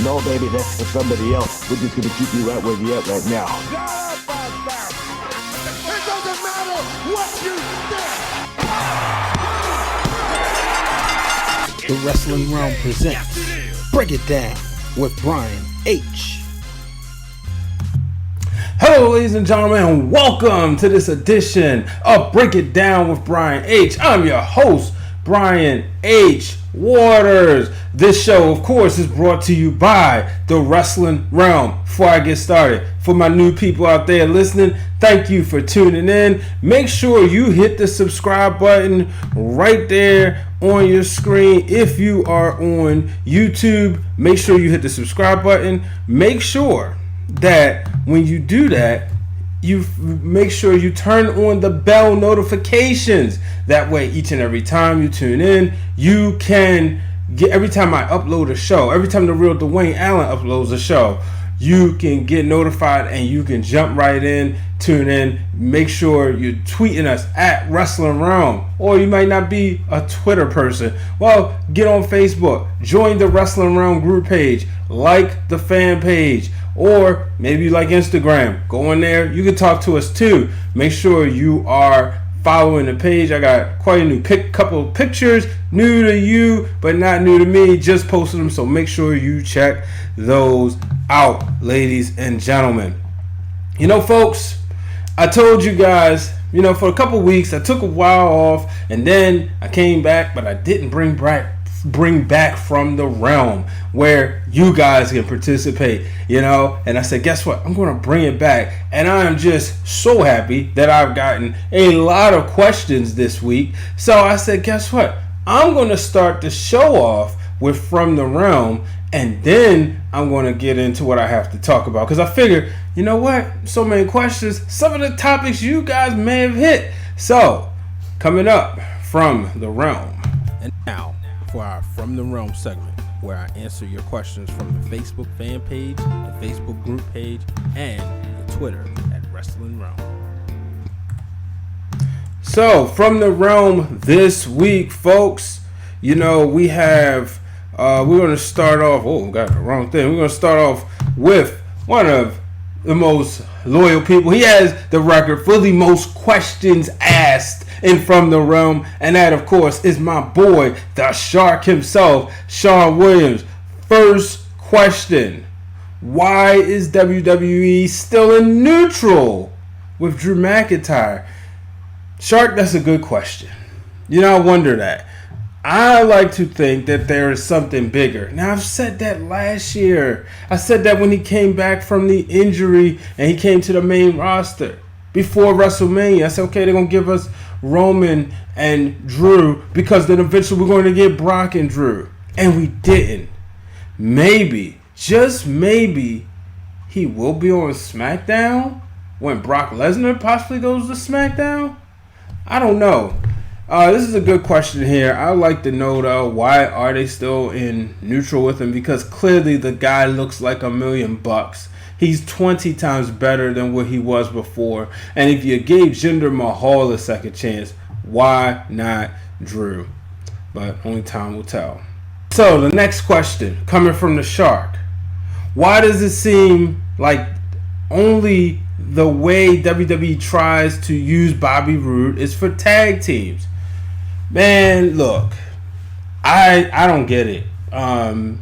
No, baby, that's for somebody else. We're just gonna keep you right where you're at right now. It doesn't matter what you think. The Wrestling Realm presents Break It Down with Brian H. Hello, ladies and gentlemen, and welcome to this edition of Break It Down with Brian H. I'm your host, Brian H. Waters. This show, of course, is brought to you by the Wrestling Realm. Before I get started, for my new people out there listening, thank you for tuning in. Make sure you hit the subscribe button right there on your screen. If you are on YouTube, make sure you hit the subscribe button. Make sure that when you do that, you make sure you turn on the bell notifications. That way, each and every time you tune in, you can get, every time I upload a show, every time the real Dwayne Allen uploads a show, you can get notified and you can jump right in, tune in. Make sure you're tweeting us at Wrestling Realm, or you might not be a Twitter person. Well, get on Facebook, join the Wrestling Realm group page, like the fan page, or maybe you like Instagram. Go in there. You can talk to us too. Make sure you are following the page. I got quite a new couple of pictures, new to you, but not new to me. Just posted them, so make sure you check those out, ladies and gentlemen. You know, folks, I told you guys, for a couple weeks, I took a while off, and then I came back, but I didn't bring back from the realm where you guys can participate, and I said, guess what, I'm going to bring it back, and I am just so happy that I've gotten a lot of questions this week. So I said, guess what, I'm going to start the show off with From the Realm, and then I'm going to get into what I have to talk about, because I figure, you know what, so many questions, some of the topics you guys may have hit. So coming up, From the Realm. And now for our From the Realm segment, where I answer your questions from the Facebook fan page, the Facebook group page, and the Twitter at Wrestling Realm. So, From the Realm this week, folks, we have, we're going to start off, got the wrong thing. We're going to start off with one of the most loyal people. He has the record for the most questions asked in From the Realm, and that, of course, is my boy, the Shark himself, Sean Williams. First question: why is WWE still in neutral with Drew McIntyre? Shark, that's a good question. I wonder that. I like to think that there is something bigger. Now, I've said that last year. I said that when he came back from the injury and he came to the main roster before WrestleMania. I said, okay, they're going to give us Roman and Drew, because then eventually we're going to get Brock and Drew. And we didn't. Maybe, just maybe, he will be on SmackDown when Brock Lesnar possibly goes to SmackDown. I don't know. This is a good question here. I'd like to know, though, why are they still in neutral with him? Because clearly the guy looks like $1 million. He's 20 times better than what he was before. And if you gave Jinder Mahal a second chance, why not Drew? But only time will tell. So the next question, coming from the Shark: why does it seem like only the way WWE tries to use Bobby Roode is for tag teams? Man, look, I don't get it. Bobby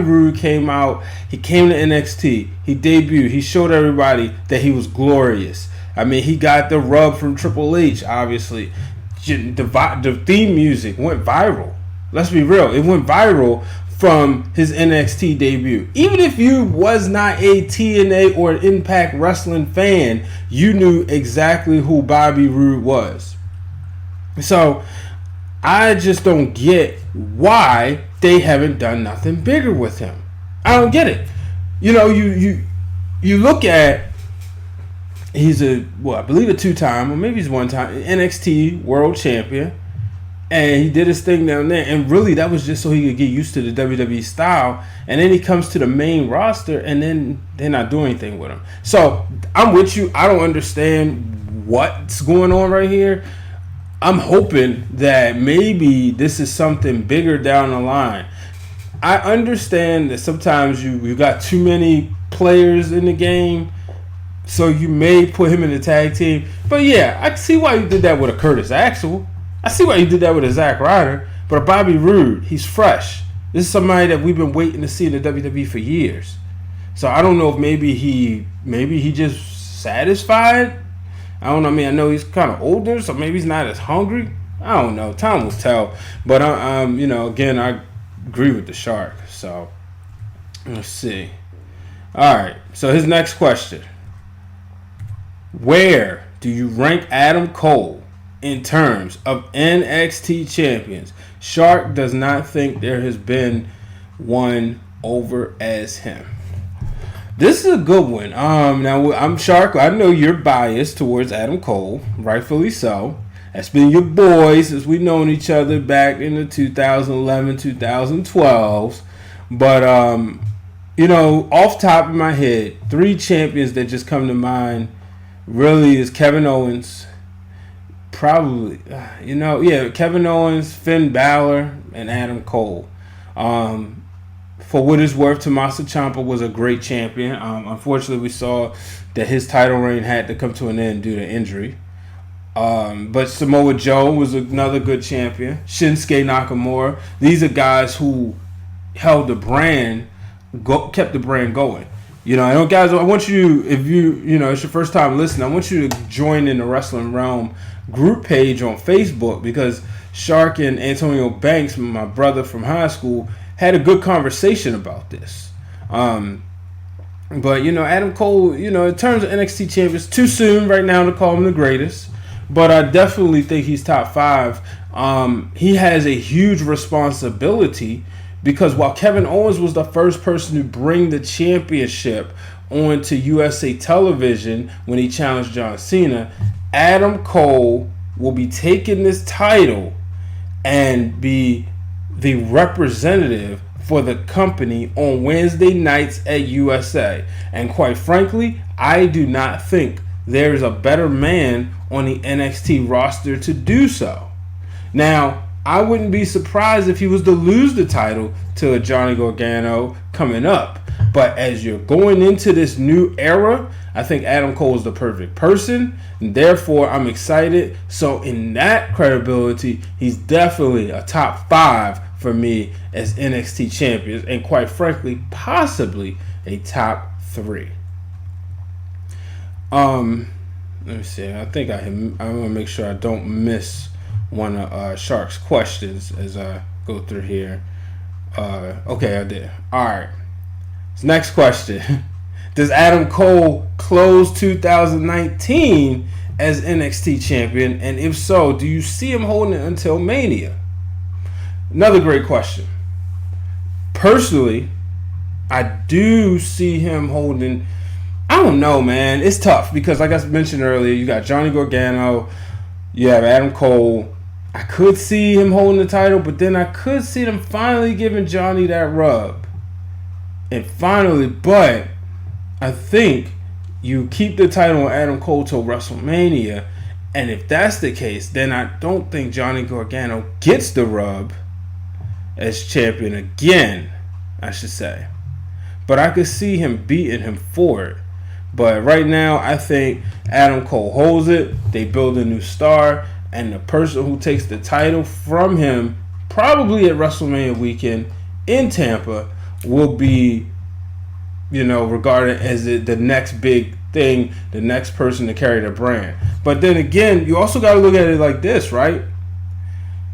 Roode came out. He came to NXT. He debuted. He showed everybody that he was glorious. I mean, he got the rub from Triple H, obviously. The theme music went viral. Let's be real. It went viral from his NXT debut. Even if you was not a TNA or Impact Wrestling fan, you knew exactly who Bobby Roode was. So, I just don't get why they haven't done nothing bigger with him. I don't get it. You look at, he's I believe a 2-time, or maybe he's 1-time NXT World Champion, and he did his thing down there, and really that was just so he could get used to the WWE style. And then he comes to the main roster, and then they're not doing anything with him. So I'm with you. I don't understand what's going on right here. I'm hoping that maybe this is something bigger down the line. I understand that sometimes you got too many players in the game, so you may put him in the tag team. But yeah, I see why you did that with a Curtis Axel. I see why you did that with a Zack Ryder. But a Bobby Roode, he's fresh. This is somebody that we've been waiting to see in the WWE for years. So I don't know if maybe he just satisfied. I don't know. I mean, I know he's kind of older, so maybe he's not as hungry. I don't know. Time will tell. But again, I agree with the Shark. So let's see. All right. So his next question: where do you rank Adam Cole in terms of NXT champions? Shark does not think there has been one over as him. This is a good one. Now I'm Shark. I know you're biased towards Adam Cole, rightfully so. That's been your boy since we've known each other back in the 2011, 2012s. But off top of my head, 3 champions that just come to mind really is Kevin Owens. Probably, Kevin Owens, Finn Balor, and Adam Cole. For what it's worth, Tommaso Ciampa was a great champion. Unfortunately, we saw that his title reign had to come to an end due to injury. But Samoa Joe was another good champion. Shinsuke Nakamura. These are guys who held the brand, kept the brand going. Guys, I want you, if it's your first time listening, I want you to join in the Wrestling Wrealm group page on Facebook, because Shark and Antonio Banks, my brother from high school, had a good conversation about this. But Adam Cole, in terms of NXT champions, too soon right now to call him the greatest, but I definitely think he's top 5. He has a huge responsibility, because while Kevin Owens was the first person to bring the championship onto USA television when he challenged John Cena, Adam Cole will be taking this title and be the representative for the company on Wednesday nights at USA. And quite frankly, I do not think there is a better man on the NXT roster to do so. Now, I wouldn't be surprised if he was to lose the title to a Johnny Gargano coming up. But as you're going into this new era, I think Adam Cole is the perfect person, and therefore I'm excited. So in that credibility, he's definitely a top 5 for me as NXT champions, and quite frankly, possibly a top 3. Let me see. I think I want to make sure I don't miss one of Shark's questions as I go through here. Okay, I did. All right. So next question. Does Adam Cole close 2019 as NXT champion? And if so, do you see him holding it until Mania? Another great question. Personally, I do see him holding. I don't know, man. It's tough because, like I mentioned earlier, you got Johnny Gargano, you have Adam Cole. I could see him holding the title, but then I could see them finally giving Johnny that rub. And finally, but I think you keep the title on Adam Cole till WrestleMania. And if that's the case, then I don't think Johnny Gargano gets the rub as champion again, I should say. But I could see him beating him for it. But right now, I think Adam Cole holds it. They build a new star. And the person who takes the title from him, probably at WrestleMania weekend in Tampa, will be, regarded as the next big thing, the next person to carry the brand. But then again, you also got to look at it like this, right?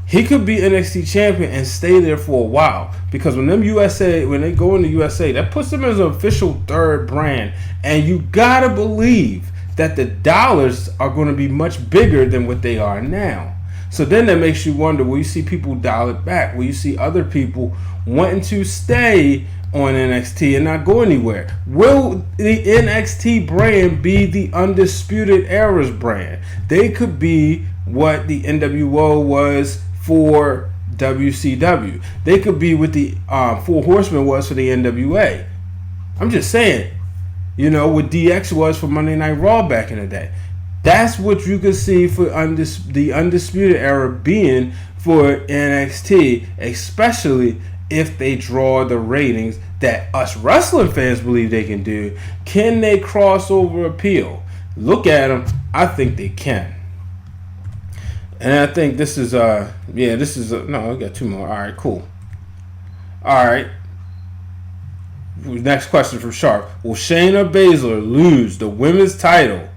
He could be NXT champion and stay there for a while, because when they go into USA, that puts them as an official 3rd brand, and you gotta believe that the dollars are going to be much bigger than what they are now. So then that makes you wonder, will you see people dial it back? Will you see other people wanting to stay on NXT and not go anywhere? Will the NXT brand be the Undisputed Era's brand? They could be what the NWO was for WCW. They could be what the 4 Horsemen was for the NWA. I'm just saying. What DX was for Monday Night Raw back in the day. That's what you could see for the Undisputed Era being for NXT, especially if they draw the ratings that us wrestling fans believe they can do. Can they crossover appeal? Look at them. I think they can. And I think this is no, I got two more. All right, cool. All right. Next question from Sharp. Will Shayna Baszler lose the women's title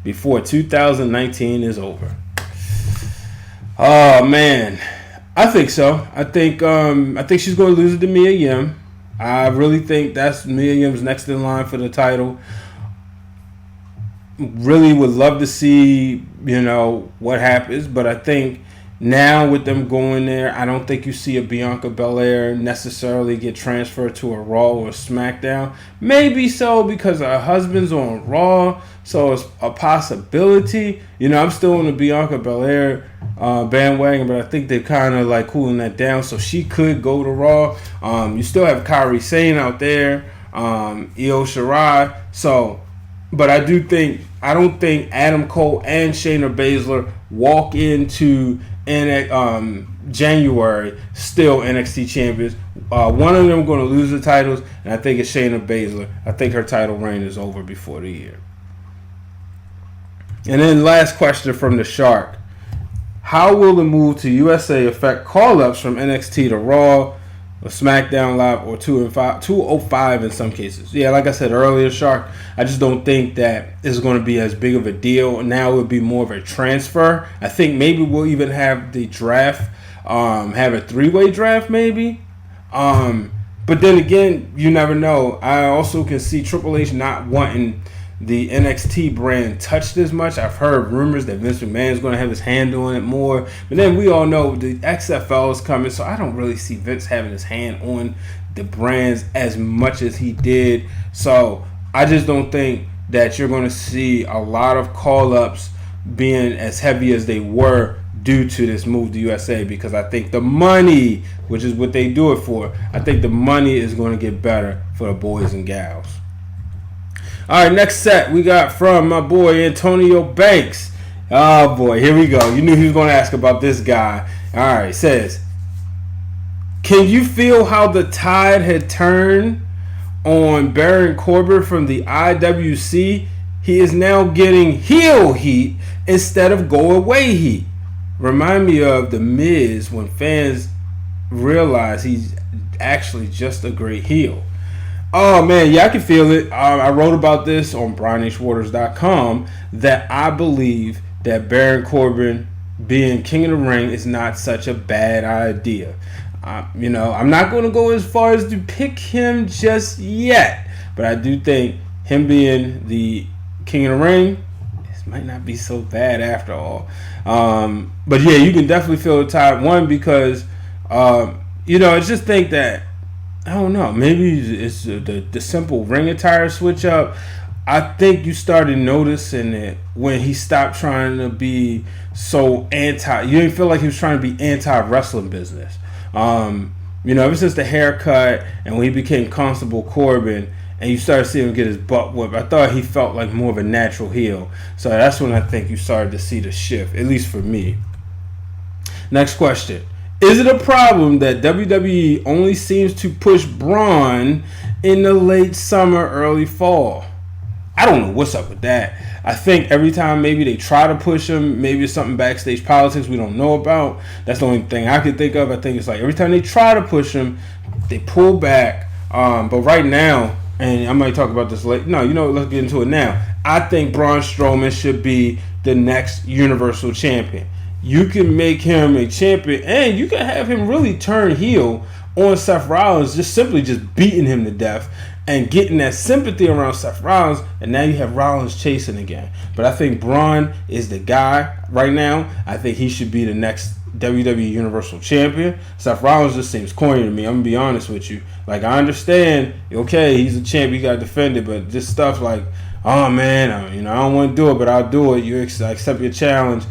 before 2019 is over? Oh man, I think so. I think she's going to lose it to Mia Yim. I really think that's Mia Yim's next in line for the title. Really would love to see, what happens, but I think now with them going there, I don't think you see a Bianca Belair necessarily get transferred to a Raw or a SmackDown. Maybe so because her husband's on Raw, so it's a possibility. I'm still on the Bianca Belair bandwagon, but I think they're kind of like cooling that down, so she could go to Raw. You still have Kairi Sane out there, Io Shirai, so. But I don't think Adam Cole and Shayna Baszler walk into January still NXT champions. One of them going to lose the titles, and I think it's Shayna Baszler. I think her title reign is over before the year. And then last question from the Shark. How will the move to USA affect call-ups from NXT to Raw, or SmackDown Live, or 205 in some cases? Yeah, like I said earlier, Shark, I just don't think that it's going to be as big of a deal. Now it would be more of a transfer. I think maybe we'll even have the draft, have a three-way draft maybe. But then again, you never know. I also can see Triple H not wanting the NXT brand touched as much. I've heard rumors that Vince McMahon is going to have his hand on it more. But then we all know the XFL is coming, so I don't really see Vince having his hand on the brands as much as he did. So I just don't think that you're going to see a lot of call-ups being as heavy as they were due to this move to USA, because I think the money, which is what they do it for, I think the money is going to get better for the boys and gals. All right, next set we got from my boy Antonio Banks. Oh boy, here we go. You knew he was going to ask about this guy. All right, says, can you feel how the tide had turned on Baron Corbin from the IWC? He is now getting heel heat instead of go away heat. Remind me of The Miz when fans realize he's actually just a great heel. Oh man, yeah, I can feel it. I wrote about this on BrianHWaters.com that I believe that Baron Corbin being King of the Ring is not such a bad idea. I'm not going to go as far as to pick him just yet, but I do think him being the King of the Ring, this might not be so bad after all. But yeah, you can definitely feel the tide. One, because it's just think that, I don't know, maybe it's the simple ring attire switch up. I think you started noticing it when he stopped trying to be so anti. You didn't feel like he was trying to be anti-wrestling business. Ever since the haircut and when he became Constable Corbin and you started seeing him get his butt whipped, I thought he felt like more of a natural heel. So that's when I think you started to see the shift, at least for me. Next question. Is it a problem that WWE only seems to push Braun in the late summer, early fall? I don't know what's up with that. I think every time maybe they try to push him, maybe it's something backstage politics we don't know about. That's the only thing I can think of. I think it's like every time they try to push him, they pull back. But right now, and I might talk about this later. No, let's get into it now. I think Braun Strowman should be the next Universal Champion. You can make him a champion, and you can have him really turn heel on Seth Rollins, just beating him to death and getting that sympathy around Seth Rollins, and now you have Rollins chasing again. But I think Braun is the guy right now. I think he should be the next WWE Universal Champion. Seth Rollins just seems corny to me. I'm going to be honest with you. Like, I understand, okay, he's a champ, you got to defend it, but just stuff like, oh man, I don't want to do it, but I'll do it. You accept your challenge.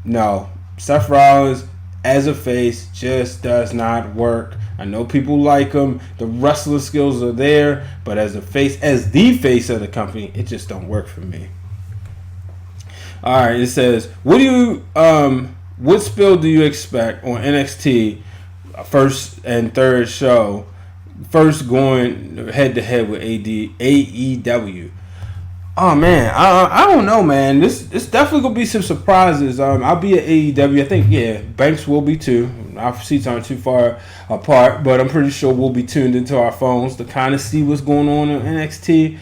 No, Seth Rollins as a face just does not work. I know people like him. The wrestling skills are there, but as the face of the company, it just don't work for me. All right, it says, what spill do you expect on NXT first and third show, first going head to head with AEW. Oh man, I don't know, man. This definitely gonna be some surprises. I'll be at AEW. I think Banks will be too. Our seats aren't too far apart, but I'm pretty sure we'll be tuned into our phones to kind of see what's going on in NXT.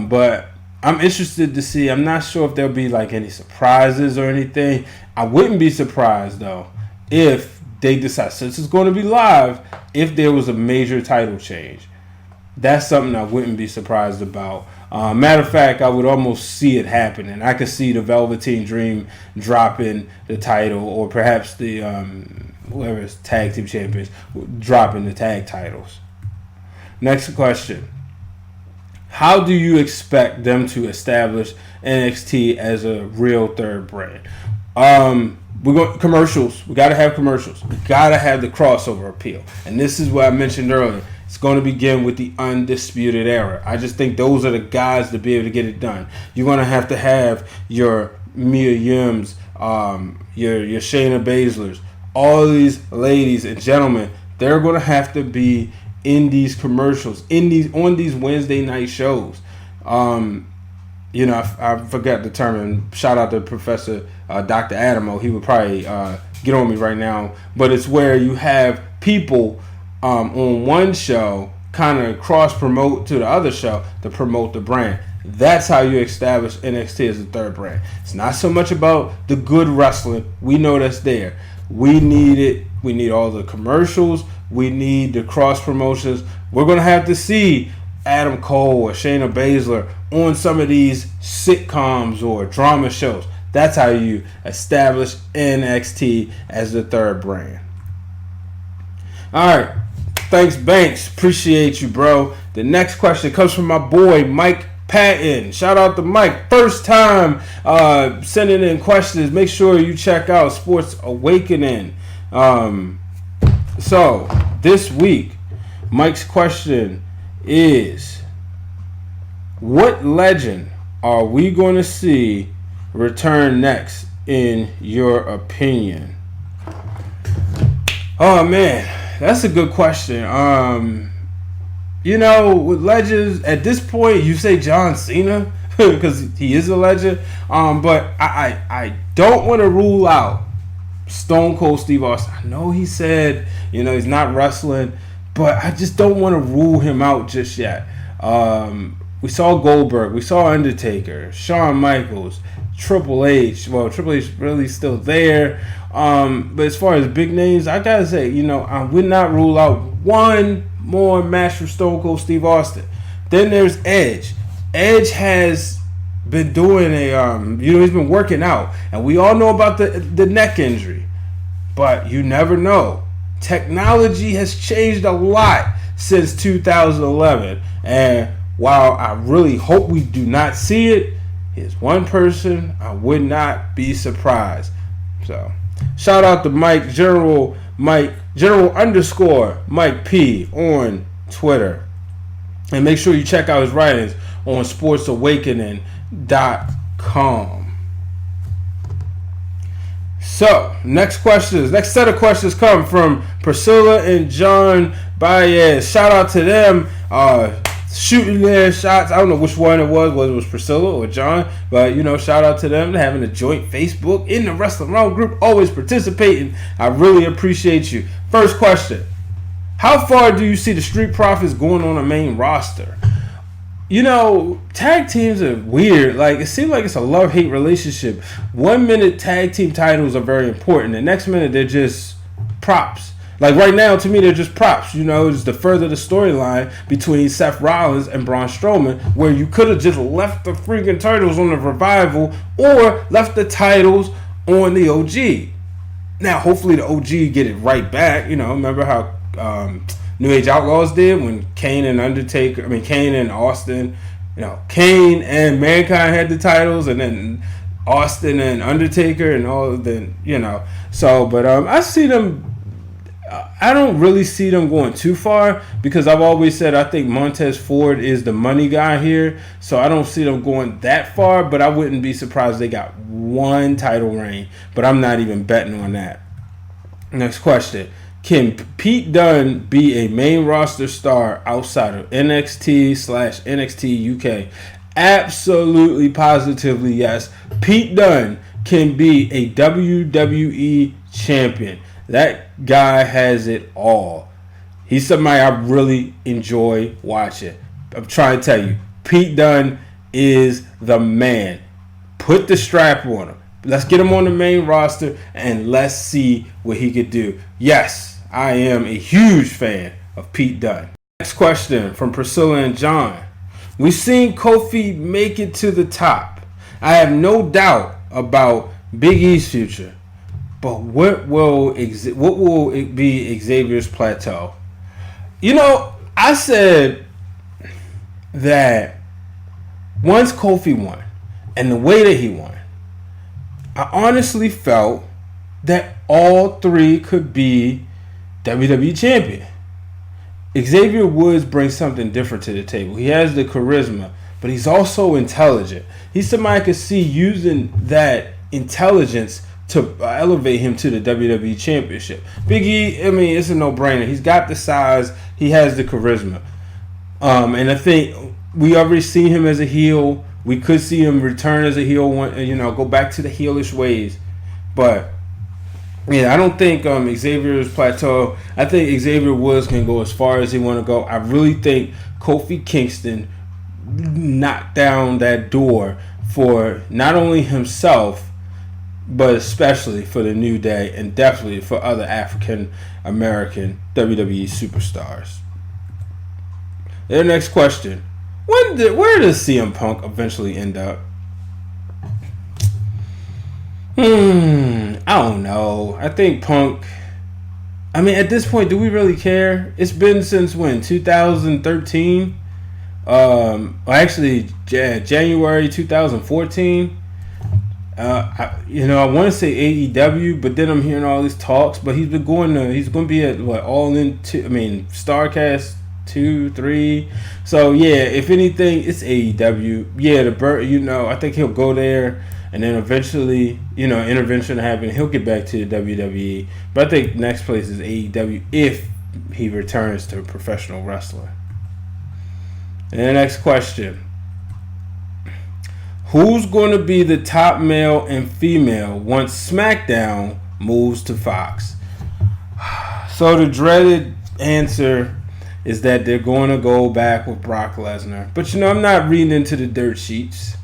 But I'm interested to see. I'm not sure if there'll be like any surprises or anything. I wouldn't be surprised though if they decide, since it's going to be live, if there was a major title change. That's something I wouldn't be surprised about. Matter of fact, I would almost see it happening. I could see the Velveteen Dream dropping the title, or perhaps the whoever's tag team champions dropping the tag titles. Next question: how do you expect them to establish NXT as a real third brand? We're going commercials. We got to have commercials. We got to have the crossover appeal, and this is what I mentioned earlier. It's going to begin with the Undisputed Era. I just think those are the guys to be able to get it done. You're going to have your Mia Yims, your Shayna Baszlers, all these ladies and gentlemen. They're going to have to be in these commercials, on these Wednesday night shows. I forgot the term. And shout out to Professor Dr. Adamo. He would probably get on me right now. But it's where you have people on one show kind of cross promote to the other show to promote the brand. That's how you establish NXT as a third brand. It's not so much about the good wrestling. We know that's there. We need it. We need all the commercials. We need the cross promotions. We're going to have to see Adam Cole or Shayna Baszler on some of these sitcoms or drama shows. That's how you establish NXT as the third brand. All right. Thanks, Banks. Appreciate you, bro. The next question comes from my boy, Mike Patton. Shout out to Mike. First time sending in questions. Make sure you check out Sports Awakening. So, this week, Mike's question is, what legend are we going to see return next, in your opinion? Oh, man. That's a good question. With legends, at this point, you say John Cena because he is a legend. But I don't want to rule out Stone Cold Steve Austin. I know he said, he's not wrestling, but I just don't want to rule him out just yet. We saw Goldberg, we saw Undertaker, Shawn Michaels, Triple H. Well, Triple H really still there. But as far as big names, I gotta say, I would not rule out one more match for Stone Cold Steve Austin. Then there's Edge. Edge has been doing he's been working out, and we all know about the neck injury. But you never know. Technology has changed a lot since 2011, and while I really hope we do not see it, here's one person I would not be surprised. So, shout out to General Mike P on Twitter. And make sure you check out his writings on sportsawakening.com. So, next set of questions come from Priscilla and John Baez. Shout out to them. Shooting their shots. I don't know which one it was, whether it was Priscilla or John, but shout out to them. They're having a joint Facebook in the Wrestling Wrong group, always participating. I really appreciate you. First question: how far do you see the Street Profits going on the main roster? Tag teams are weird. Like, it seems like it's a love-hate relationship. 1 minute tag team titles are very important. The next minute they're just props. Like right now, to me, they're just props. It's to further the storyline between Seth Rollins and Braun Strowman, where you could have just left the freaking titles on the Revival or left the titles on the OG. Now, hopefully the OG get it right back. Remember how New Age Outlaws did when Kane and Austin, Kane and Mankind had the titles, and then Austin and Undertaker and all of the, So, but I see them. I don't really see them going too far because I've always said I think Montez Ford is the money guy here. So I don't see them going that far, but I wouldn't be surprised if they got one title reign. But I'm not even betting on that. Next question. Can Pete Dunn be a main roster star outside of NXT/NXT UK? Absolutely, positively, yes. Pete Dunn can be a WWE champion. That guy has it all. He's somebody I really enjoy watching. I'm trying to tell you, Pete Dunn is the man. Put the strap on him. Let's get him on the main roster and let's see what he could do. Yes, I am a huge fan of Pete Dunn. Next question from Priscilla and John. We've seen Kofi make it to the top. I have no doubt about Big E's future. But what will it be Xavier's plateau? You know, I said that once Kofi won and the way that he won, I honestly felt that all three could be WWE Champion. Xavier Woods brings something different to the table. He has the charisma, but he's also intelligent. He's somebody I could see using that intelligence to elevate him to the WWE Championship. Big E, I mean, it's a no-brainer. He's got the size. He has the charisma. And I think we already seen him as a heel. We could see him return as a heel, go back to the heelish ways. But, yeah, I don't think Xavier's plateau. I think Xavier Woods can go as far as he want to go. I really think Kofi Kingston knocked down that door for not only himself, but especially for the New Day and definitely for other African American WWE superstars. The next question. Where does CM Punk eventually end up? I don't know. I think Punk... I mean, at this point, do we really care? It's been since when? 2013? January 2014? I want to say AEW, but then I'm hearing all these talks. But he's going to be at All In. Starcast 2, 3. So yeah, if anything, it's AEW. Yeah, I think he'll go there, and then eventually, intervention happen. He'll get back to the WWE. But I think next place is AEW if he returns to a professional wrestler. And the next question. Who's going to be the top male and female once SmackDown moves to Fox? So the dreaded answer is that they're going to go back with Brock Lesnar. But, I'm not reading into the dirt sheets.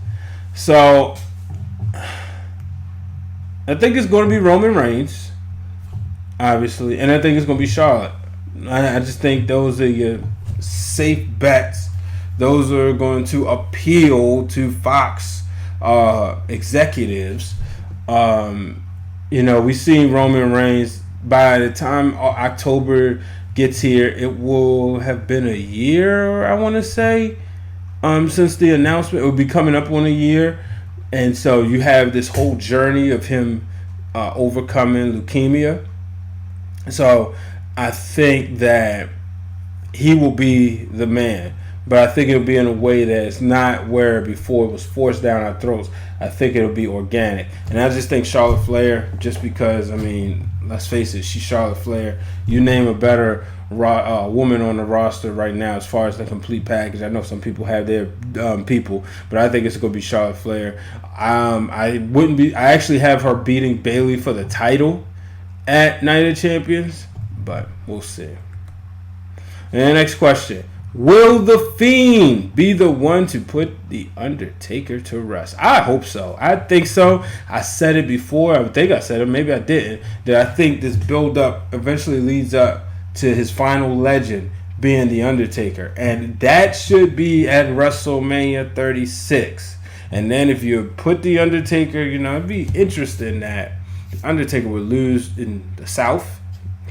So I think it's going to be Roman Reigns, obviously. And I think it's going to be Charlotte. I just think those are your safe bets. Those are going to appeal to Fox executives. We've seen Roman Reigns. By the time October gets here, it will have been a year, I want to say, since the announcement. It will be coming up on a year. And so you have this whole journey of him overcoming leukemia. So I think that he will be the man. But I think it'll be in a way that it's not where before it was forced down our throats. I think it'll be organic. And I just think Charlotte Flair, just because, let's face it, she's Charlotte Flair. You name a better woman on the roster right now as far as the complete package. I know some people have their people, but I think it's going to be Charlotte Flair. I actually have her beating Bayley for the title at Night of Champions, but we'll see. And the next question. Will The Fiend be the one to put The Undertaker to rest? I hope so. I think so. I said it before. I think I said it. Maybe I didn't. That I think this build-up eventually leads up to his final legend being The Undertaker. And that should be at WrestleMania 36. And then if you put The Undertaker, it'd be interesting that Undertaker would lose in the South,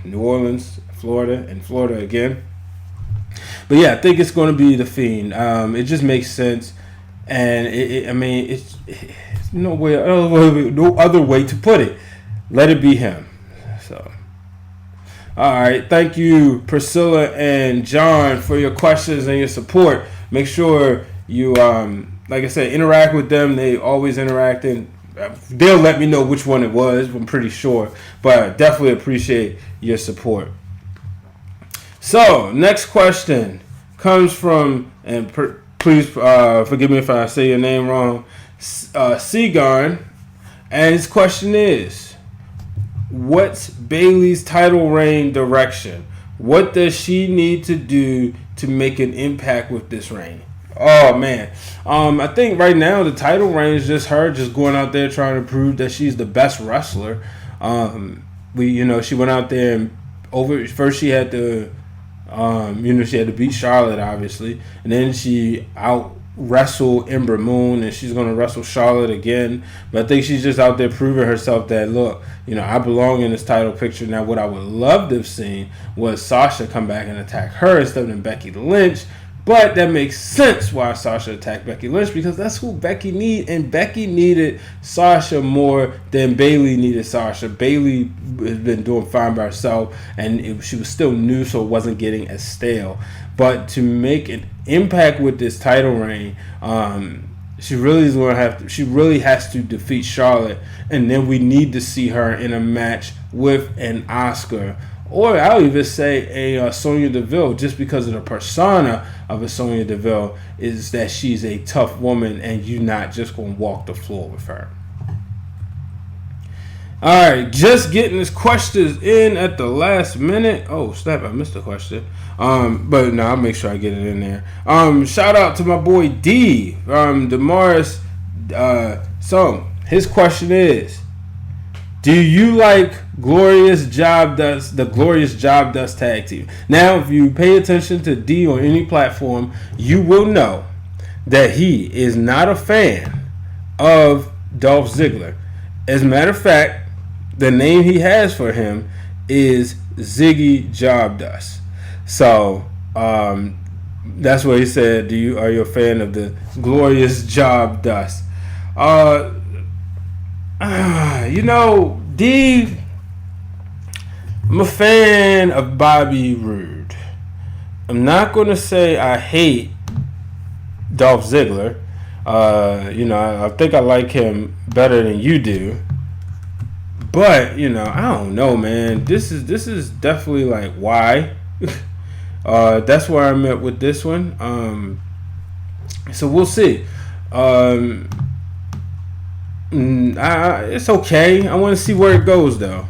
New Orleans, Florida, and Florida again. But yeah, I think it's going to be The Fiend. It just makes sense, and it's no other way to put it. Let it be him. So, all right, thank you, Priscilla and John, for your questions and your support. Make sure you, like I said, interact with them. They always interacting. they'll let me know which one it was. I'm pretty sure, but I definitely appreciate your support. So, next question comes from, and please forgive me if I say your name wrong, Seagarn, and his question is, what's Bayley's title reign direction? What does she need to do to make an impact with this reign? Oh man, I think right now the title reign is just her just going out there trying to prove that she's the best wrestler. She went out there and first she had to, she had to beat Charlotte obviously, and then she out wrestled Ember Moon, and she's gonna wrestle Charlotte again. But I think she's just out there proving herself that look, I belong in this title picture. Now, what I would love to have seen was Sasha come back and attack her instead of Becky Lynch. But that makes sense why Sasha attacked Becky Lynch, because that's who Becky needed, and Becky needed Sasha more than Bayley needed Sasha. Bayley has been doing fine by herself, and she was still new, so it wasn't getting as stale. But to make an impact with this title reign, she really has to defeat Charlotte, and then we need to see her in a match with an Asuka. Or I'll even say a Sonya Deville, just because of the persona of a Sonya Deville, is that she's a tough woman and you're not just going to walk the floor with her. Alright, just getting this questions in at the last minute. Oh, snap, I missed the question. But no, I'll make sure I get it in there. Shout out to my boy D, Damaris. So, his question is, do you like the Glorious Job Dust tag team? Now, if you pay attention to D on any platform, you will know that he is not a fan of Dolph Ziggler. As a matter of fact, the name he has for him is Ziggy Job Dust. So, that's what he said. Are you a fan of the Glorious Job Dust? D, I'm a fan of Bobby Roode. I'm not going to say I hate Dolph Ziggler. I think I like him better than you do. But, I don't know, man. This is definitely like why. That's where I'm at with this one. So we'll see. It's okay. I want to see where it goes, though.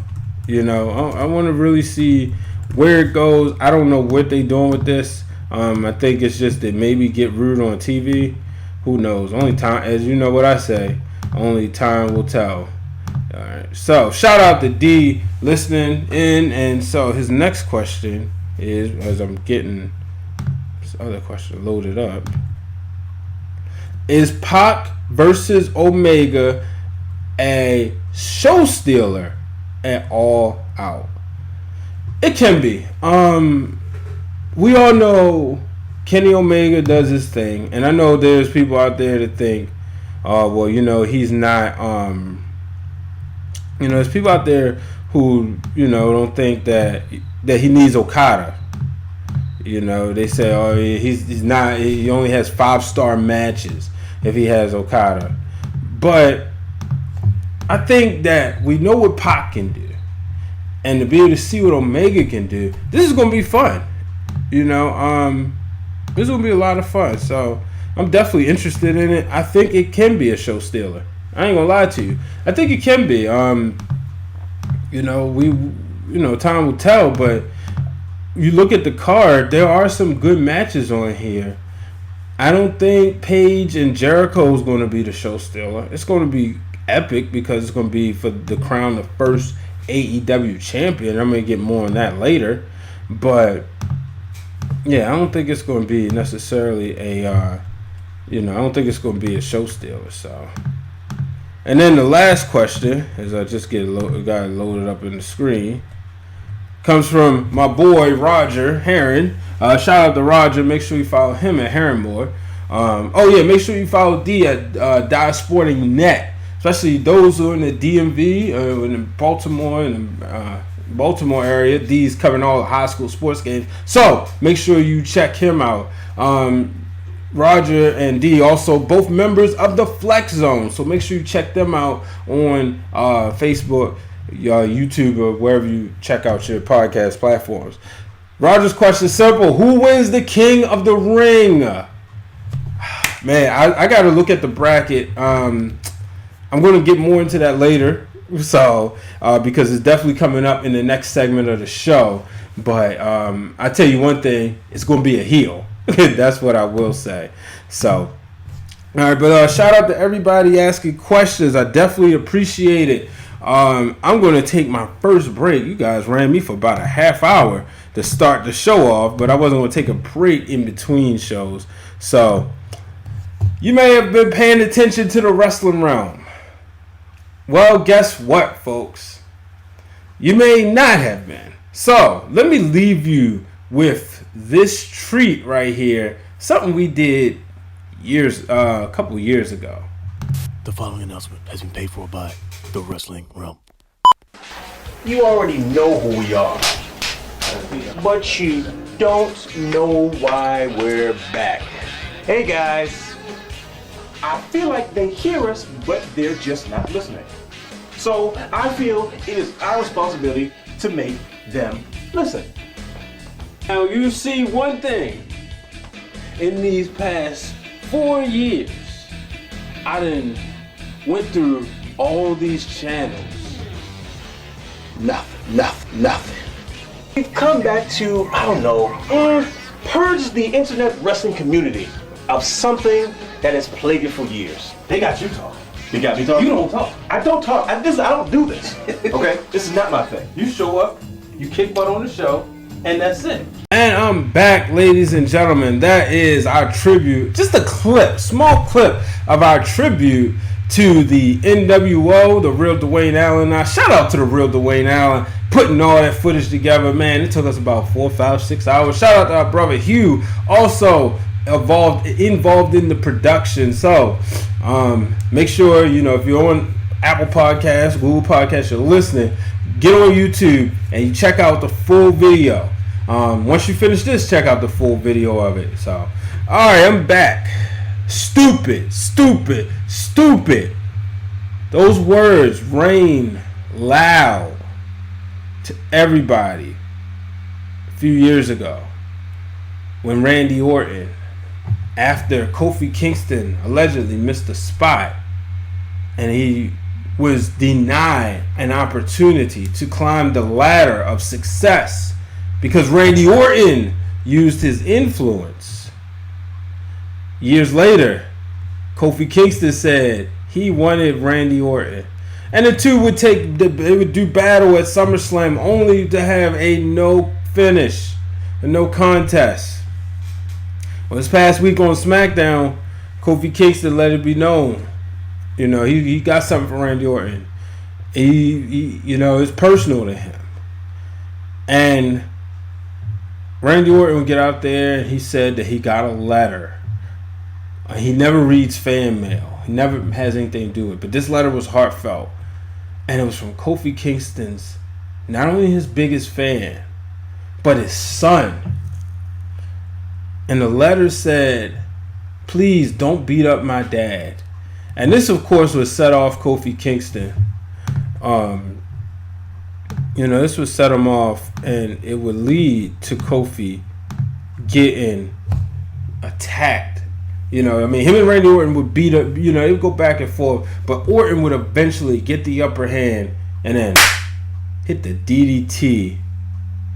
I want to really see where it goes. I don't know what they're doing with this. I think it's just that maybe get Roode on TV. Who knows? Only time, as you know what I say, only time will tell. All right. So shout out to D listening in, and so his next question is, as I'm getting this other question loaded up, is Pac versus Omega a show stealer at All Out? It can be. We all know Kenny Omega does his thing, and I know there's people out there that think, he's not. There's people out there who don't think that he needs Okada. They say, he's not. He only has 5-star matches if he has Okada. But I think that we know what Pac can do, and to be able to see what Omega can do, this is going to be fun. This is going to be a lot of fun. So I'm definitely interested in it. I think it can be a show stealer. I ain't gonna lie to you. I think it can be. Time will tell. But you look at the card, there are some good matches on here. I don't think Paige and Jericho is going to be the show stealer. It's going to be epic because it's going to be for the crown, the first AEW champion. I'm going to get more on that later. But yeah, I don't think it's going to be necessarily I don't think it's going to be a show stealer. So, and then the last question, as I just got it loaded up in the screen, comes from my boy Roger Heron. Shout out to Roger. Make sure you follow him at Heronmore. Make sure you follow D at Sporting Net, especially those who are in the DMV, in the Baltimore area. D's covering all the high school sports games, so make sure you check him out. Roger and D, also both members of the Flex Zone. So make sure you check them out on Facebook, YouTube, or wherever you check out your podcast platforms. Roger's question is simple. Who wins the King of the Ring? Man, I got to look at the bracket. I'm going to get more into that later. So, because it's definitely coming up in the next segment of the show. But I tell you one thing, it's going to be a heel. That's what I will say. So, all right, but shout out to everybody asking questions. I definitely appreciate it. I'm going to take my first break. You guys ran me for about a half hour to start the show off, but I wasn't going to take a break in between shows. So, you may have been paying attention to the wrestling realm. Well, guess what, folks? You may not have been. So, let me leave you with this treat right here. Something we did a couple years ago. The following announcement has been paid for by the Wrestling Realm. You already know who we are, but you don't know why we're back. Hey guys, I feel like they hear us, but they're just not listening. So I feel it is our responsibility to make them listen. Now you see one thing, in these past 4 years, I done went through all these channels. Nothing. We've come back to, I don't know, purge the internet wrestling community of something that has plagued it for years. They got you talking. You got me talking? You don't talk. I don't talk. I don't do this. Okay? This is not my thing. You show up, you kick butt on the show, and that's it. And I'm back, ladies and gentlemen. That is our tribute. Just a clip, small clip of our tribute to the NWO, the real Dwayne Allen. Now, shout out to the real Dwayne Allen putting all that footage together. Man, it took us about 4, 5, 6 hours. Shout out to our brother Hugh, also involved in the production. So, make sure, if you're on Apple Podcasts, Google Podcasts, you're listening, get on YouTube and you check out the full video. Once you finish this, check out the full video of it. So, all right, I'm back. Stupid. Those words rain loud to everybody a few years ago when Randy Orton, after Kofi Kingston allegedly missed a spot and he was denied an opportunity to climb the ladder of success because Randy Orton used his influence. Years later, Kofi Kingston said he wanted Randy Orton, and the two would do battle at SummerSlam only to have a no finish, a no contest. Well, this past week on SmackDown, Kofi Kingston let it be known, he got something for Randy Orton. He it's personal to him, and Randy Orton would get out there and he said that he got a letter. He never reads fan mail. He never has anything to do with it. But this letter was heartfelt. And it was from Kofi Kingston's, not only his biggest fan, but his son. And the letter said, "Please don't beat up my dad." And this, of course, would set off Kofi Kingston. This would set him off, and it would lead to Kofi getting attacked. Him and Randy Orton would beat up, they would go back and forth, but Orton would eventually get the upper hand and then hit the DDT.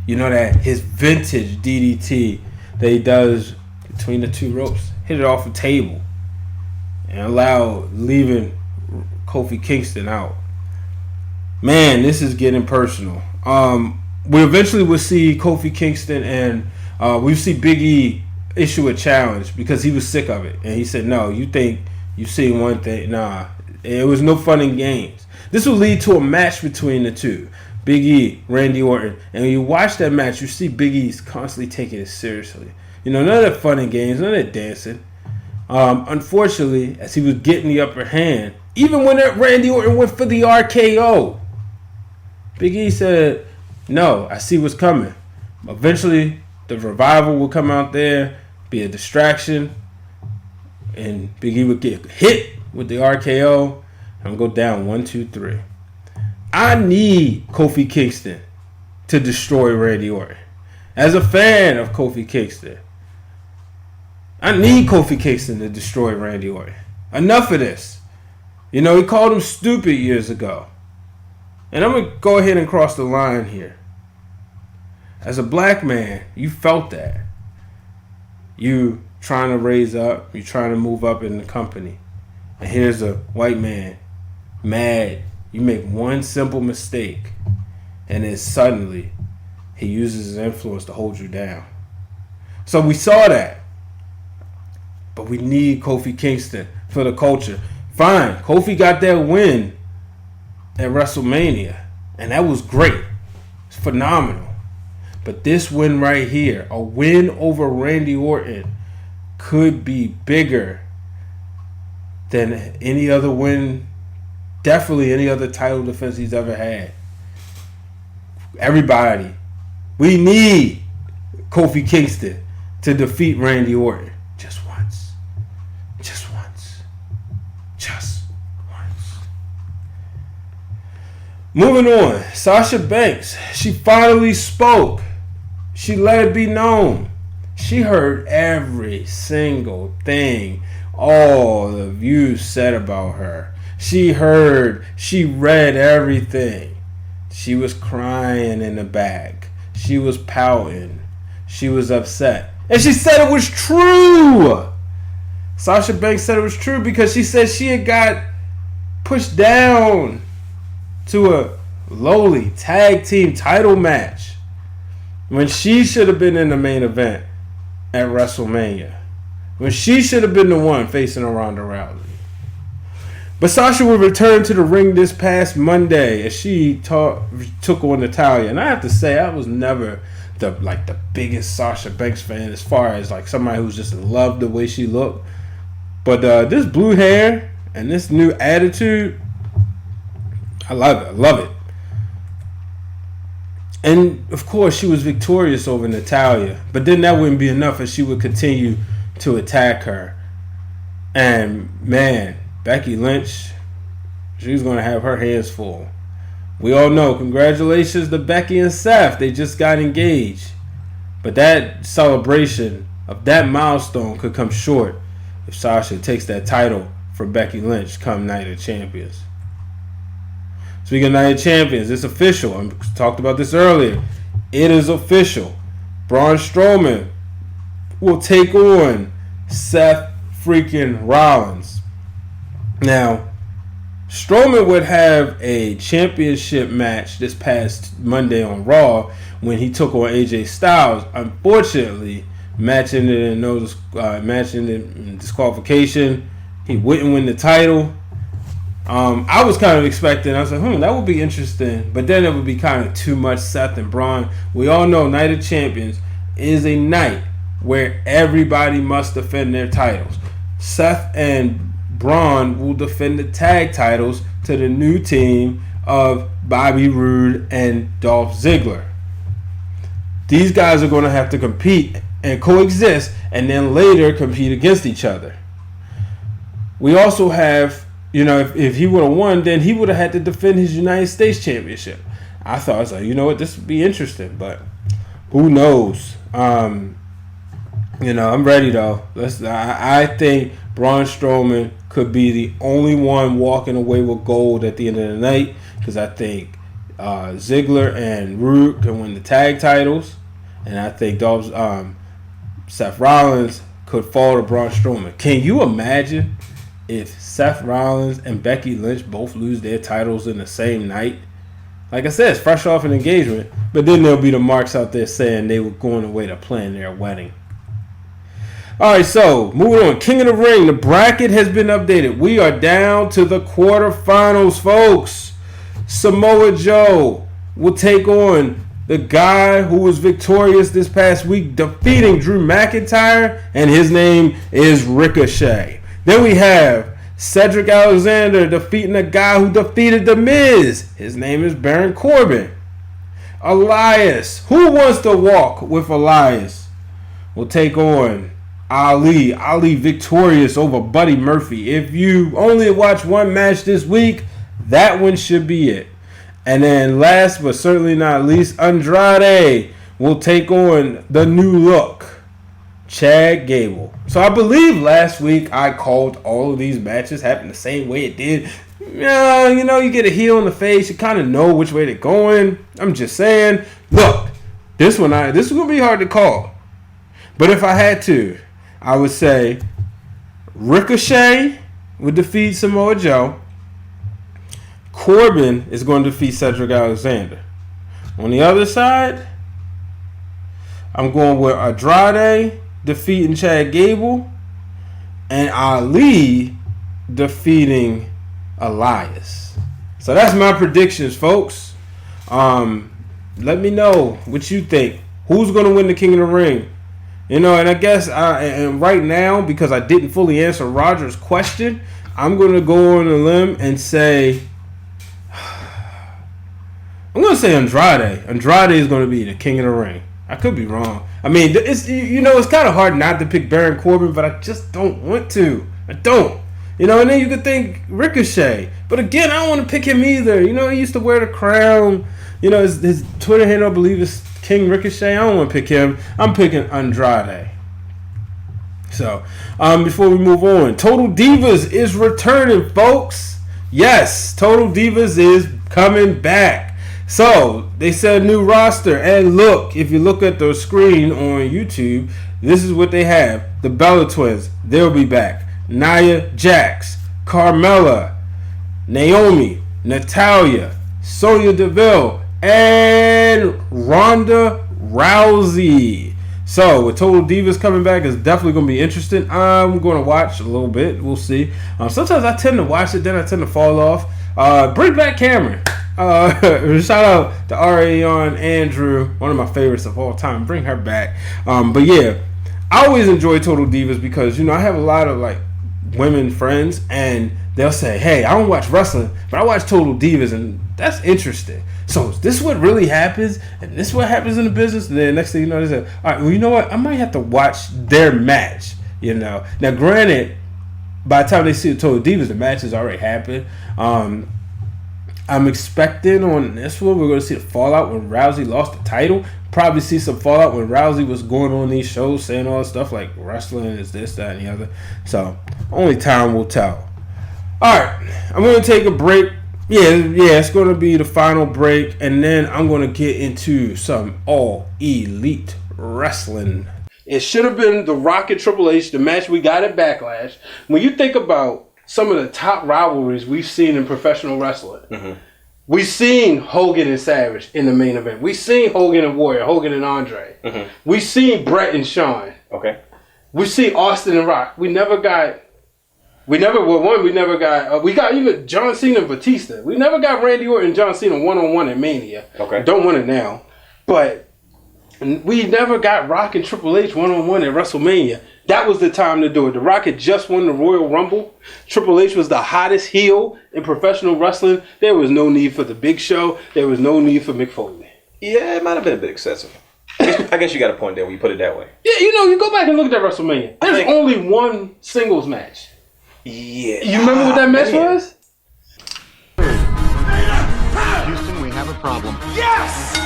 That his vintage DDT that he does between the two ropes, hit it off the table and leaving Kofi Kingston out. Man, this is getting personal. We eventually will see Kofi Kingston and we see Big E issue a challenge because he was sick of it, and he said, "No, you think you seen one thing? Nah, it was no fun and games." This will lead to a match between the two, Big E, Randy Orton, and when you watch that match, you see Big E's constantly taking it seriously. None of that fun and games, none of that dancing. Unfortunately, as he was getting the upper hand, even when Randy Orton went for the RKO, Big E said, "No, I see what's coming." Eventually, the Revival will come out there, be a distraction, and Big E would get hit with the RKO and go down 1, 2, 3. I need Kofi Kingston to destroy Randy Orton. As a fan of Kofi Kingston, I need Kofi Kingston to destroy Randy Orton. Enough of this. You know, he called him stupid years ago. And I'm going to go ahead and cross the line here. As a black man, you felt that. You trying to raise up, you trying to move up in the company. And here's a white man, mad. You make one simple mistake, and then suddenly he uses his influence to hold you down. So we saw that. But we need Kofi Kingston for the culture. Fine, Kofi got that win at WrestleMania, and that was great. It's phenomenal. But this win right here, a win over Randy Orton, could be bigger than any other win, definitely any other title defense he's ever had. Everybody, we need Kofi Kingston to defeat Randy Orton. Just once. Just once. Just once. Moving on, Sasha Banks. She finally spoke. She let it be known. She heard every single thing all of you said about her. She read everything. She was crying in the back. She was pouting. She was upset. And she said it was true. Sasha Banks said it was true because she said she had got pushed down to a lowly tag team title match when she should have been in the main event at WrestleMania. When she should have been the one facing Ronda Rousey. But Sasha would return to the ring this past Monday as she took on Natalya. And I have to say, I was never the biggest Sasha Banks fan as far as like somebody who's just loved the way she looked. But this blue hair and this new attitude, I love it. I love it. And of course, she was victorious over Natalya. But then that wouldn't be enough as she would continue to attack her. And man, Becky Lynch, she's going to have her hands full. We all know, congratulations to Becky and Seth. They just got engaged. But that celebration of that milestone could come short if Sasha takes that title from Becky Lynch come Night of Champions. Speaking of Night of Champions, it's official. I talked about this earlier. It is official. Braun Strowman will take on Seth freaking Rollins. Now, Strowman would have a championship match this past Monday on Raw when he took on AJ Styles. Unfortunately, matching in disqualification, he wouldn't win the title. I was kind of expecting, I was like, that would be interesting. But then it would be kind of too much Seth and Braun. We all know Night of Champions is a night where everybody must defend their titles. Seth and Braun will defend the tag titles to the new team of Bobby Roode and Dolph Ziggler. These guys are going to have to compete and coexist and then later compete against each other. We also have, if he would have won, then he would have had to defend his United States Championship. I was like, you know what, this would be interesting, but who knows? I'm ready though. I think Braun Strowman could be the only one walking away with gold at the end of the night because I think Ziggler and Roode can win the tag titles, and I think Seth Rollins could fall to Braun Strowman. Can you imagine if Seth Rollins and Becky Lynch both lose their titles in the same night? Like I said, it's fresh off an engagement, but then there'll be the marks out there saying they were going away to plan their wedding. All right, so moving on. King of the Ring, the bracket has been updated. We are down to the quarterfinals, folks. Samoa Joe will take on the guy who was victorious this past week, defeating Drew McIntyre, and his name is Ricochet. Then we have Cedric Alexander defeating a guy who defeated The Miz. His name is Baron Corbin. Elias, who wants to walk with Elias, will take on Ali victorious over Buddy Murphy. If you only watch one match this week, that one should be it. And then last but certainly not least, Andrade will take on the new look, Chad Gable. So I believe last week I called all of these matches happen the same way it did. Yeah, you know, you get a heel in the face, you kind of know which way they're going. I'm just saying, look, this is gonna be hard to call. But if I had to, I would say Ricochet would defeat Samoa Joe. Corbin is going to defeat Cedric Alexander. On the other side, I'm going with Andrade defeating Chad Gable and Ali defeating Elias. So that's my predictions, folks. Let me know what you think. Who's going to win the King of the Ring? You know, and I guess and right now, because I didn't fully answer Roger's question, I'm going to go on a limb and say, I'm going to say Andrade. Andrade is going to be the King of the Ring. I could be wrong. I mean, it's kind of hard not to pick Baron Corbin, but I just don't want to. I don't. You know, and then you could think Ricochet. But again, I don't want to pick him either. You know, he used to wear the crown. You know, his Twitter handle, I believe, is King Ricochet. I don't want to pick him. I'm picking Andrade. So, before we move on, Total Divas is returning, folks. Yes, Total Divas is coming back. So, they said new roster. And look, if you look at the screen on YouTube, this is what they have. The Bella Twins, they'll be back. Nia Jax, Carmella, Naomi, Natalya, Sonya Deville, and Ronda Rousey. So, with Total Divas coming back, it's definitely going to be interesting. I'm going to watch a little bit. We'll see. Sometimes I tend to watch it, then I tend to fall off. Bring back Cameron. Shout out to Ariane Andrew, one of my favorites of all time. Bring her back. But yeah, I always enjoy Total Divas because, you know, I have a lot of like women friends and they'll say, hey, I don't watch wrestling, but I watch Total Divas, and that's interesting. So is this what really happens? And this is what happens in the business? And then next thing you know, they say, all right, well, you know what? I might have to watch their match, you know. Now, granted, by the time they see the Total Divas, the match has already happened. I'm expecting on this one, we're going to see the fallout when Rousey lost the title. Probably see some fallout when Rousey was going on these shows saying all this stuff like wrestling is this, that, and the other. So, only time will tell. Alright, I'm going to take a break. Yeah, it's going to be the final break. And then I'm going to get into some All Elite Wrestling. It should have been The Rock and Triple H, the match we got at Backlash. When you think about some of the top rivalries we've seen in professional wrestling. Mm-hmm. We've seen Hogan and Savage in the main event. We've seen Hogan and Warrior, Hogan and Andre. Mm-hmm. We've seen Bret and Shawn. Okay. We've seen Austin and Rock. We got even John Cena and Batista. We never got Randy Orton and John Cena one-on-one at Mania. Okay. Don't want it now. But we never got Rock and Triple H one-on-one at WrestleMania. That was the time to do it. The Rock had just won the Royal Rumble. Triple H was the hottest heel in professional wrestling. There was no need for the Big Show. There was no need for Mick Foley. Yeah, it might have been a bit excessive. I guess you got a point there when you put it that way. Yeah, you know, you go back and look at that WrestleMania. There's only one singles match. Yeah. You remember what that match was? Houston, we have a problem. Yes!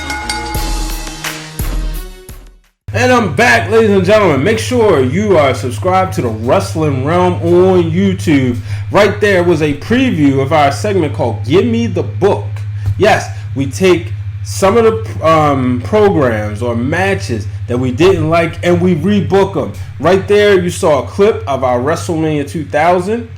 And I'm back, ladies and gentlemen. Make sure you are subscribed to the Wrestling Realm on YouTube. Right there was a preview of our segment called Give Me the Book. Yes, we take some of the programs or matches that we didn't like and we rebook them. Right there, you saw a clip of our WrestleMania 2000.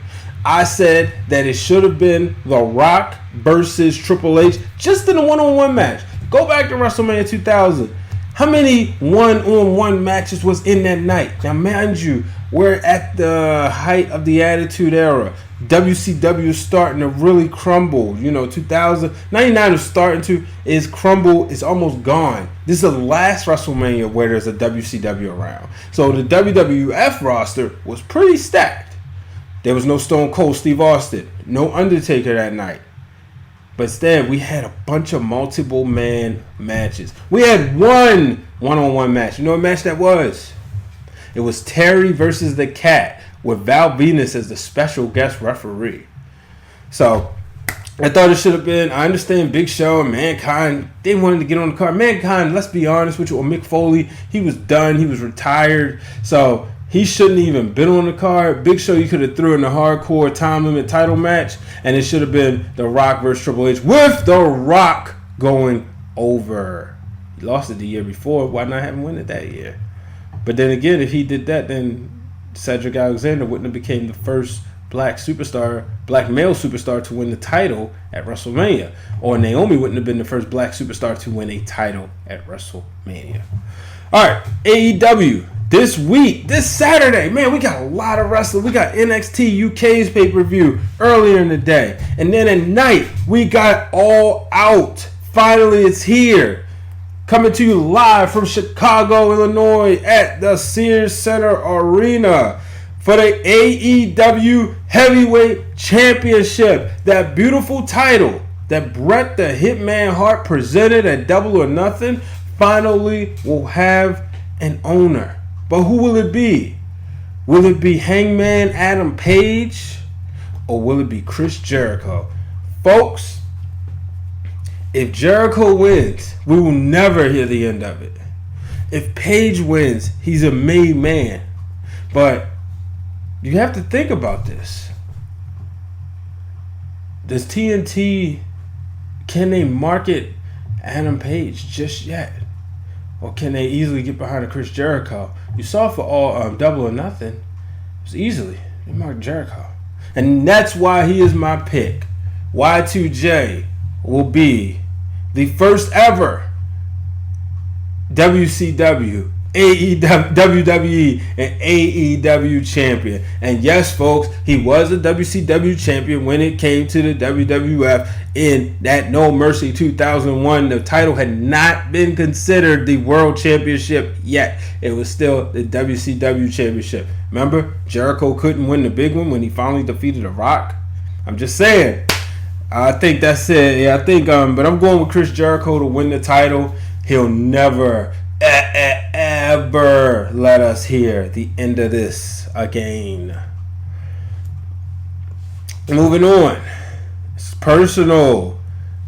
I said that it should have been The Rock versus Triple H just in a one-on-one match. Go back to WrestleMania 2000. How many one-on-one matches was in that night? Now, mind you, we're at the height of the Attitude Era. WCW is starting to really crumble. You know, 99 is starting to crumble. It's almost gone. This is the last WrestleMania where there's a WCW around. So the WWF roster was pretty stacked. There was no Stone Cold Steve Austin, no Undertaker that night. But instead, we had a bunch of multiple man matches. We had one one-on-one match. You know what match that was? It was Terry versus the Cat with Val Venus as the special guest referee. So I thought it should have been. I understand Big Show and Mankind. They wanted to get on the card. Mankind, let's be honest with you, or Mick Foley, he was done. He was retired. So he shouldn't even been on the card. Big Show, you could have threw in the hardcore time limit title match, and it should have been The Rock versus Triple H with The Rock going over. He lost it the year before. Why not have him win it that year? But then again, if he did that, then Cedric Alexander wouldn't have became the first black male superstar to win the title at WrestleMania. Or Naomi wouldn't have been the first black superstar to win a title at WrestleMania. Alright, AEW. This week, this Saturday, man, we got a lot of wrestling. We got NXT UK's pay-per-view earlier in the day. And then at night, we got All Out. Finally, it's here. Coming to you live from Chicago, Illinois at the Sears Center Arena for the AEW Heavyweight Championship. That beautiful title that Bret the Hitman Hart presented at Double or Nothing finally will have an owner. But who will it be? Will it be Hangman Adam Page? Or will it be Chris Jericho? Folks, if Jericho wins, we will never hear the end of it. If Page wins, he's a made man. But you have to think about this. Does TNT, can they market Adam Page just yet? Or can they easily get behind a Chris Jericho? You saw for all Double or Nothing, it was easily. They marked Jericho. And that's why he is my pick. Y2J will be the first ever WCW, WWE, and AEW champion. And yes, folks, he was a WCW champion when it came to the WWF in that No Mercy 2001. The title had not been considered the World Championship yet. It was still the WCW Championship. Remember, Jericho couldn't win the big one when he finally defeated The Rock. I'm just saying. I think that's it. Yeah, I think. But I'm going with Chris Jericho to win the title. He'll never ever let us hear the end of this again. Moving on. It's personal.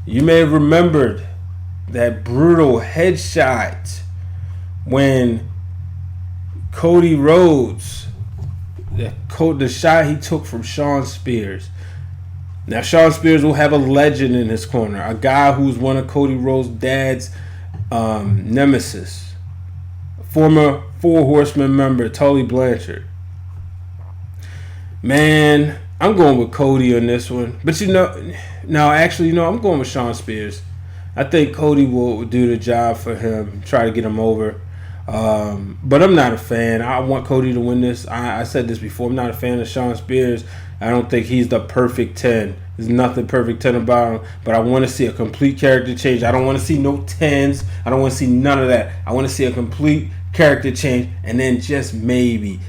You may have remembered that brutal headshot when Cody Rhodes, the shot he took from Shawn Spears. Now, Shawn Spears will have a legend in his corner, a guy who's one of Cody Rhodes' dad's nemesis, former Four Horsemen member Tully Blanchard. Man, I'm going with Cody on this one. But I'm going with Shawn Spears. I think Cody will do the job for him, try to get him over. But I'm not a fan. I want Cody to win this. I said this before. I'm not a fan of Shawn Spears. I don't think he's the perfect 10. There's nothing perfect 10 about him. But I want to see a complete character change. I don't want to see no 10s. I don't want to see none of that. I want to see a complete character change. And then just maybe,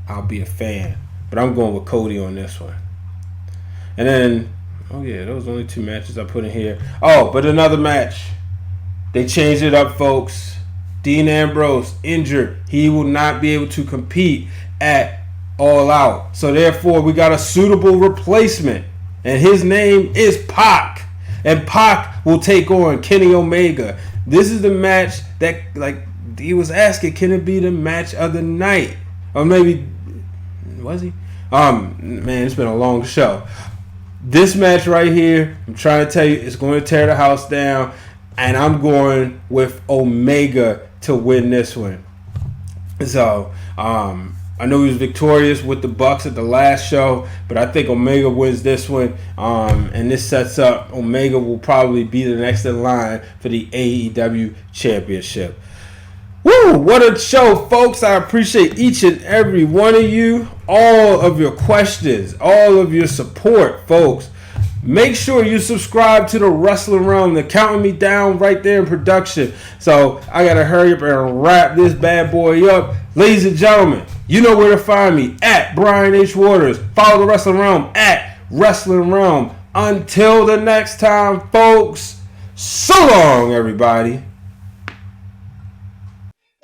I'll be a fan. But I'm going with Cody on this one. And then, those are only 2 matches I put in here. Oh, but another match. They changed it up, folks. Dean Ambrose injured. He will not be able to compete at All Out. So therefore, we got a suitable replacement. And his name is Pac. And Pac will take on Kenny Omega. This is the match that, like, he was asking, can it be the match of the night? Or maybe, was he? Man, it's been a long show. This match right here, I'm trying to tell you, it's going to tear the house down. And I'm going with Omega to win this one. So, I know he was victorious with the Bucks at the last show, but I think Omega wins this one. And this sets up, Omega will probably be the next in line for the AEW Championship. Woo! What a show, folks. I appreciate each and every one of you. All of your questions, all of your support, folks. Make sure you subscribe to the Wrestling Realm. They're counting me down right there in production. So I got to hurry up and wrap this bad boy up. Ladies and gentlemen, you know where to find me. At Brian H. Waters. Follow the Wrestling Realm at Wrestling Realm. Until the next time, folks. So long, everybody.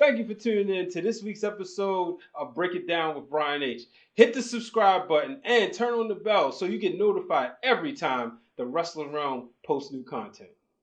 Thank you for tuning in to this week's episode of Break It Down with Brian H. Hit the subscribe button and turn on the bell so you get notified every time the Wrestling Realm posts new content.